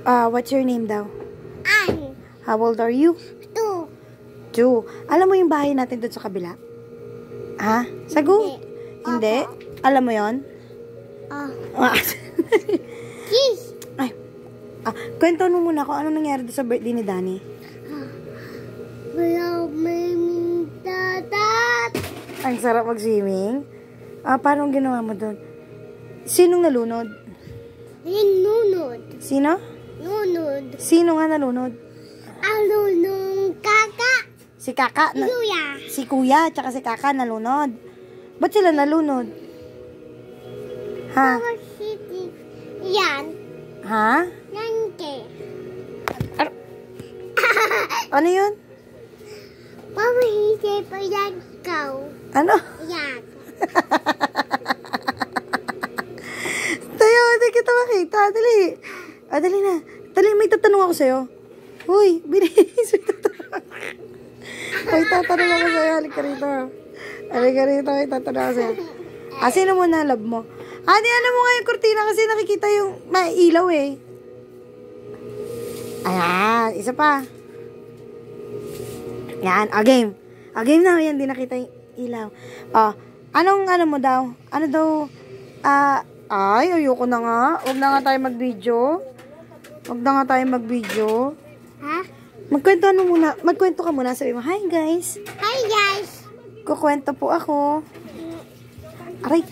What's your name daw? An. How old are you? 2. 2. Alam mo yung bahay natin doon sa kabila? Ha? Sagu? Hindi? Alam mo yon? Kiss. Ay. Kwento mo muna kung ano nangyari doon sa birthday ni Danny. Wala may mintatat. Ang sarap mag-swimming. Paano ginawa mo doon? Sinong nalunod? Nunod. Sino? Nunod. Sino nga nalunod? Alunong kaka. Si Kaka. Kuya. Si Kuya, tsaka si Kaka nalunod. Ba't sila nalunod? Ha? Power City. Yan. Ha? Nanke. Ano yun? Power City pa yan ikaw. Ano? Yan. Tayo, hindi kita makita. Dali. Dali na. Dali, may tatanong ako sa'yo. Uy, bilis. May tatanong ako sa'yo. Halika rito. Halika rito, may tatanong ako sa'yo. Sino muna love mo? Di alam mo nga yung kurtina kasi nakikita yung mailaw eh. Ayan, isa pa. Yan, game. Game na, yan, di nakita yung ilaw. Anong ano mo daw? Ano daw? Ayoko na nga. Huwag na nga tayo mag-video. Huwag na nga tayo mag-video. Ha? Magkwento ka muna. Sabi mo, hi guys. Hi guys. Kukwento po ako. Aray.